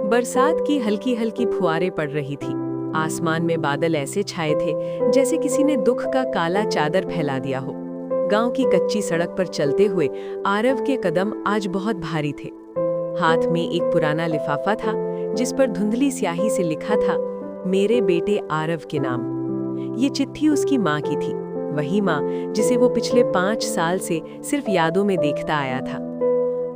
बरसात की हल्की हल्की फुहारें पड़ रही थी। आसमान में बादल ऐसे छाए थे जैसे किसी ने दुख का काला चादर फैला दिया हो। गांव की कच्ची सड़क पर चलते हुए आरव के कदम आज बहुत भारी थे। हाथ में एक पुराना लिफाफा था जिस पर धुंधली स्याही से लिखा था, मेरे बेटे आरव के नाम। ये चिट्ठी उसकी माँ की थी, वही माँ जिसे वो पिछले 5 साल से सिर्फ यादों में देखता आया था।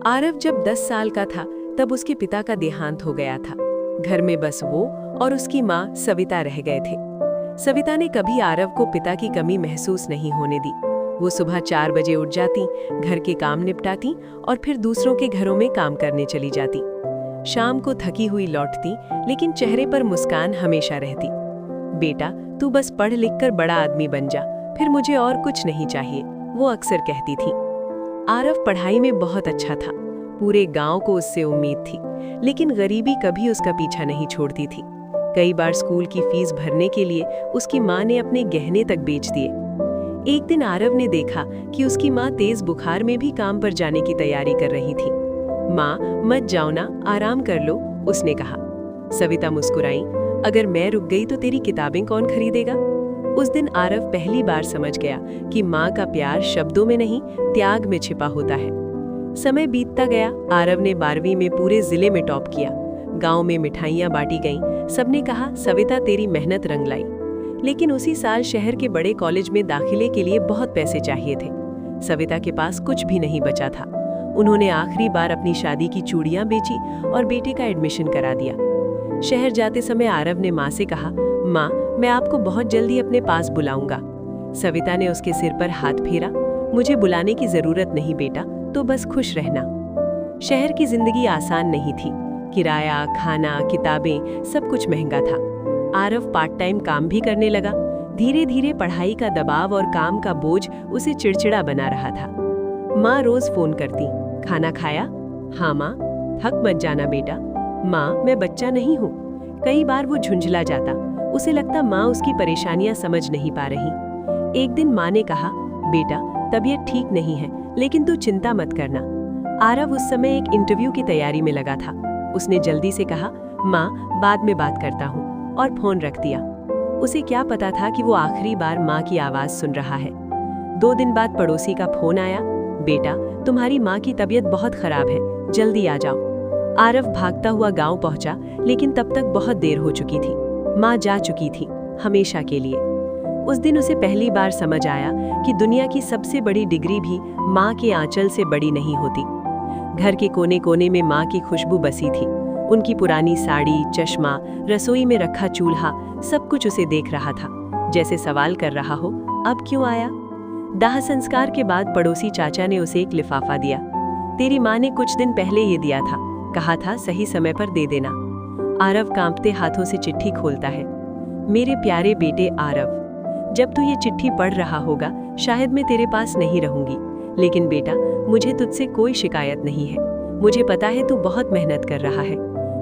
आरव जब 10 साल का था तब उसके पिता का देहांत हो गया था। घर में बस वो और उसकी माँ सविता रह गए थे। सविता ने कभी आरव को पिता की कमी महसूस नहीं होने दी। वो सुबह 4 बजे उठ जाती, घर के काम निपटाती और फिर दूसरों के घरों में काम करने चली जाती। शाम को थकी हुई लौटती, लेकिन चेहरे पर मुस्कान हमेशा रहती। बेटा, तू बस पढ़ लिख कर बड़ा आदमी बन जा, फिर मुझे और कुछ नहीं चाहिए, वो अक्सर कहती थी। आरव पढ़ाई में बहुत अच्छा था, पूरे गांव को उससे उम्मीद थी, लेकिन गरीबी कभी उसका पीछा नहीं छोड़ती थी। कई बार स्कूल की फीस भरने के लिए उसकी माँ ने अपने गहने तक बेच दिए। एक दिन आरव ने देखा कि उसकी माँ तेज बुखार में भी काम पर जाने की तैयारी कर रही थी। माँ, मत जाओ ना, आराम कर लो, उसने कहा। सविता मुस्कुराई, अगर मैं रुक गई तो तेरी किताबें कौन खरीदेगा? उस दिन आरव पहली बार समझ गया कि माँ का प्यार शब्दों में नहीं, त्याग में छिपा होता है। समय बीतता गया। आरव ने 12वीं में पूरे जिले में टॉप किया। गांव में मिठाइयां बांटी गईं। सबने कहा, सविता तेरी मेहनत रंग लाई। लेकिन उसी साल शहर के बड़े कॉलेज में दाखिले के लिए बहुत पैसे चाहिए थे। सविता के पास कुछ भी नहीं बचा था। उन्होंने आखिरी बार अपनी शादी की चूड़ियां बेची और बेटे का एडमिशन करा दिया। शहर जाते समय आरव ने माँ से कहा, माँ, मैं आपको बहुत जल्दी अपने पास बुलाऊंगा। सविता ने उसके सिर पर हाथ फेरा, मुझे बुलाने की जरूरत नहीं बेटा, तो बस खुश रहना। शहर की जिंदगी आसान नहीं थी। किराया, खाना, किताबें, सब कुछ महंगा था। आरव पार्ट टाइम काम भी करने लगा। धीरे धीरे पढ़ाई का दबाव और काम का बोझ उसे चिड़चिड़ा बना रहा था। माँ रोज फोन करती, खाना खाया? हाँ माँ। थक मत जाना बेटा। माँ, मैं बच्चा नहीं हूँ। कई बार वो झुंझला जाता। उसे लगता माँ उसकी परेशानियां समझ नहीं पा रही। एक दिन माँ ने कहा, बेटा, तबीयत ठीक नहीं है, लेकिन तू चिंता मत करना। आरव उस समय एक इंटरव्यू की तैयारी में लगा था। उसने जल्दी से कहा, माँ, बाद में बात करता हूँ, और फोन रख दिया। उसे क्या पता था कि वो आखिरी बार माँ की आवाज सुन रहा है। 2 दिन बाद पड़ोसी का फोन आया, बेटा, तुम्हारी माँ की तबीयत बहुत खराब है, जल्दी आ जाओ। आरव भागता हुआ गांव पहुंचा, लेकिन तब तक बहुत देर हो चुकी थी। माँ जा चुकी थी, हमेशा के लिए। उस दिन उसे पहली बार समझ आया कि दुनिया की सबसे बड़ी डिग्री भी माँ के आंचल से बड़ी नहीं होती। घर के कोने कोने में माँ की खुशबू बसी थी। उनकी पुरानी साड़ी, चश्मा, रसोई में रखा चूल्हा, सब कुछ उसे देख रहा था, जैसे सवाल कर रहा हो, अब क्यों आया? दाह संस्कार के बाद पड़ोसी चाचा ने उसे एक लिफाफा दिया। तेरी माँ ने कुछ दिन पहले ये दिया था, कहा था सही समय पर दे देना। आरव कांपते हाथों से चिट्ठी खोलता है। मेरे प्यारे बेटे आरव, जब तू ये चिट्ठी पढ़ रहा होगा, शायद मैं तेरे पास नहीं रहूंगी, लेकिन बेटा, मुझे तुझसे कोई शिकायत नहीं है। मुझे पता है तू बहुत मेहनत कर रहा है।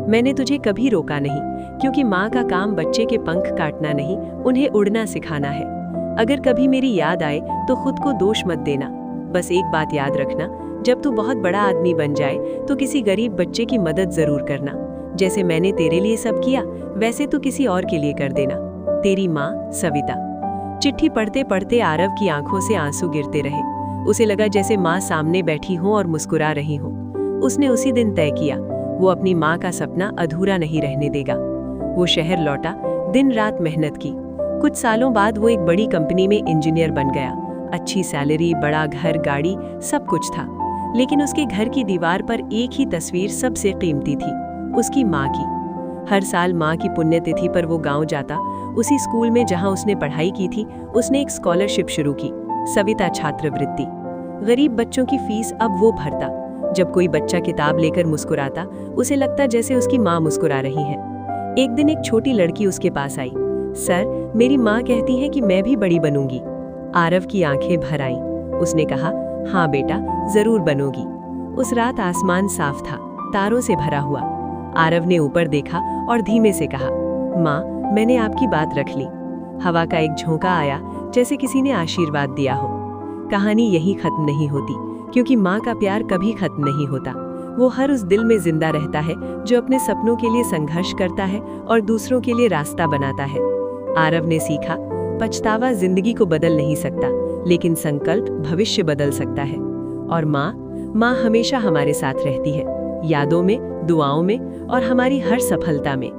मैंने तुझे कभी रोका नहीं, क्योंकि माँ का काम बच्चे के पंख काटना नहीं, उन्हें उड़ना सिखाना है। अगर कभी मेरी याद आए तो खुद को दोष मत देना। बस एक बात याद रखना, जब तू बहुत बड़ा आदमी बन जाए तो किसी गरीब बच्चे की मदद जरूर करना। जैसे मैंने तेरे लिए सब किया, वैसे तू किसी और के लिए कर देना। तेरी माँ, सविता। चिट्ठी पढ़ते पढ़ते आरव की आंखों से आंसू गिरते रहे। उसे लगा जैसे माँ सामने बैठी हो और मुस्कुरा रही हो। उसने उसी दिन तय किया, वो अपनी माँ का सपना अधूरा नहीं रहने देगा। वो शहर लौटा, दिन रात मेहनत की। कुछ सालों बाद वो एक बड़ी कंपनी में इंजीनियर बन गया। अच्छी सैलरी, बड़ा घर, गाड़ी, सब कुछ था। लेकिन उसके घर की दीवार पर एक ही तस्वीर सबसे कीमती थी, उसकी माँ की। हर साल माँ की पुण्यतिथि पर वो गांव जाता। उसी स्कूल में जहां उसने पढ़ाई की थी, उसने एक स्कॉलरशिप शुरू की, सविता छात्रवृत्ति। गरीब बच्चों की फीस अब वो भरता। जब कोई बच्चा किताब लेकर मुस्कुराता, उसे लगता जैसे उसकी माँ मुस्कुरा रही है। एक दिन एक छोटी लड़की उसके पास आई, सर, मेरी माँ कहती है कि मैं भी बड़ी बनूंगी। आरव की आंखें भर आईं। उसने कहा, हाँ बेटा, जरूर बनोगी। उस रात आसमान साफ था, तारों से भरा हुआ। आरव ने ऊपर देखा और धीमे से कहा, माँ, मैंने आपकी बात रख ली। हवा का एक झोंका आया, जैसे किसी ने आशीर्वाद दिया हो। कहानी यहीं खत्म नहीं होती, क्योंकि माँ का प्यार कभी खत्म नहीं होता। वो हर उस दिल में जिंदा रहता है जो अपने सपनों के लिए संघर्ष करता है और दूसरों के लिए रास्ता बनाता है। आरव ने सीखा, पछतावा जिंदगी को बदल नहीं सकता, लेकिन संकल्प भविष्य बदल सकता है। और माँ हमेशा हमारे साथ रहती है, यादों में, दुआओं में और हमारी हर सफलता में।